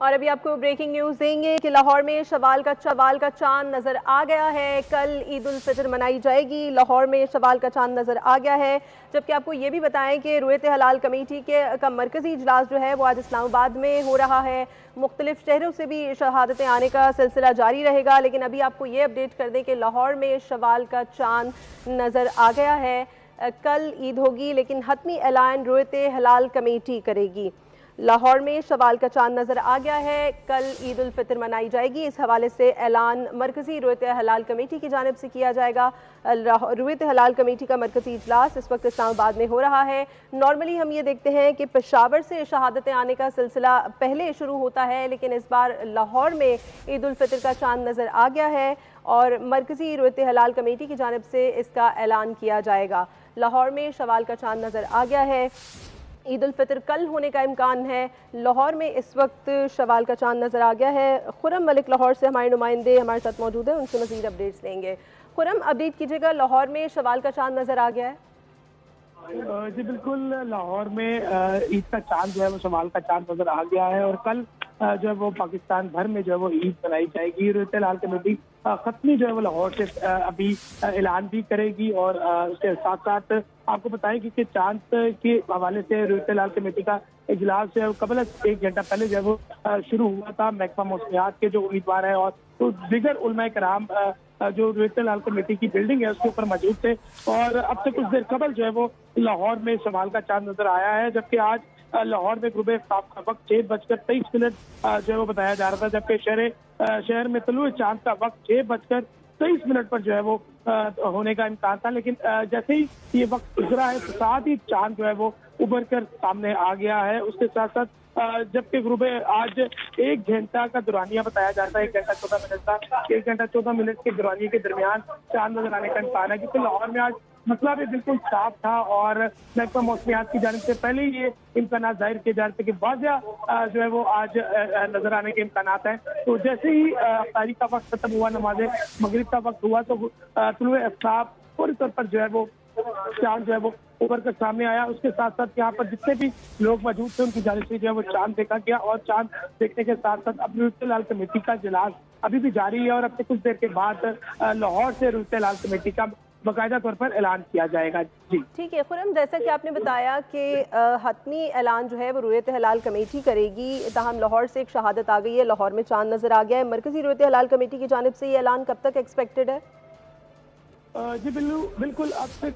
और अभी आपको ब्रेकिंग न्यूज देंगे कि लाहौर में शवाल का चांद नजर आ गया है। कल ईद उल फितर मनाई जाएगी। लाहौर में शवाल का चांद नजर आ गया है। जबकि आपको ये भी बताएं कि रुयत हलाल कमेटी का मरकजी इजलास जो है वो आज इस्लामाबाद में हो रहा है। मुख्तलिफ शहरों से भी शहादतें आने का सिलसिला जारी रहेगा। लेकिन अभी आपको ये अपडेट कर दें कि लाहौर में शवाल का चांद नजर आ गया है। कल ईद होगी लेकिन हतमी ऐलान रुयत हलाल कमेटी करेगी। लाहौर में शवाल का चांद नजर आ गया है। कल ईद उल फितर मनाई जाएगी। इस हवाले से ऐलान मरकजी रुयत हलाल कमेटी की जानिब से किया जाएगा। रुयत हलाल कमेटी का मरकजी इजलास इस वक्त इस्लामाबाद में हो रहा है। नॉर्मली हम ये देखते हैं कि पेशावर से शहादतें आने का सिलसिला पहले शुरू होता है, लेकिन इस बार लाहौर में ईद उल फितर का चांद नजर आ गया है और मरकजी रुयत हलाल कमेटी की जानिब से इसका ऐलान किया जाएगा। लाहौर में शवाल का चांद नजर आ गया है। ईद उल फितर कल होने का इम्कान है। लाहौर में इस वक्त शवाल का चांद नज़र आ गया है। खुरम मलिक लाहौर से हमारे नुमाइंदे हमारे साथ मौजूद हैं, उनसे मज़ीद अपडेट्स लेंगे। खुरम, अपडेट कीजिएगा, लाहौर में शवाल का चांद नज़र आ गया है? जी बिल्कुल, लाहौर में ईद का चांद जो है वो शवाल का चांद नजर आ गया है और कल जो है वो पाकिस्तान भर में जो है वो ईद मनाई जाएगी। रुयत हलाल कमेटी खत्मी जो है वो लाहौर से अभी ऐलान भी करेगी और उसके साथ साथ आपको बताएं कि चांद के हवाले से रुयत हलाल कमेटी का इजलास जो है कबल 1 घंटा पहले जो है वो शुरू हुआ था। महकमा मौसमियात के जो उम्मीदवार है और तो दीगर उलमाए कराम जो रुयत हलाल कमेटी की बिल्डिंग है उसके ऊपर मौजूद थे और अब से कुछ देर कबल जो है वो लाहौर में शवाल का चांद नजर आया है। जबकि आज लाहौर में गुरूब आफ्ताब का वक्त 6:23 जो है वो बताया जा रहा था, जबकि शहर में तलुए चांद का वक्त 6:23 पर जो है वो होने का इम्कान था। लेकिन जैसे ही ये वक्त गुजरा है तो साथ ही चांद जो है वो उभर कर सामने आ गया है। उसके साथ साथ जबकि ग्रुप आज 1 घंटा का दुरानिया बताया जाता है, 1 घंटा 14 मिनट का, 1 घंटा 14 मिनट के दुरानिये के दरमियान चांद नजर आने का इम्कान है। क्योंकि लाहौर में आज मसला भी बिल्कुल साफ था और महकमा मौसमियात की जानिब से पहले ही ये इम्कान जाहिर किए जा रहे थे कि वाजिया जो है वो आज नजर आने के इम्कान हैं। तो जैसे ही अफ्तारी का वक्त खत्म हुआ, नमाज मगरिब का वक्त हुआ, तो तुलुए आफ्ताब पूरी तौर पर जो है वो चांद जो है वो उभर कर सामने आया। उसके साथ साथ यहाँ पर जितने भी लोग मौजूद थे उनकी जानिब से जो है वो चांद देखा गया और चांद देखने के साथ साथ अब रुयत हलाल कमेटी का इजलास अभी भी जारी है और अब से कुछ देर के बाद लाहौर से रुयत हलाल कमेटी का बाकायदा तौर पर ऐलान किया जाएगा। जी ठीक है खुरम, जैसा कि आपने बताया कि हतमी ऐलान जो है वो रुयत हलाल कमेटी करेगी। ताहम लाहौर से एक शहादत आ गई है, लाहौर में चांद नजर आ गया है। मरकजी रुयत हलाल कमेटी की जानिब से ये ऐलान कब तक एक्सपेक्टेड है? जी बिल्कुल, अब से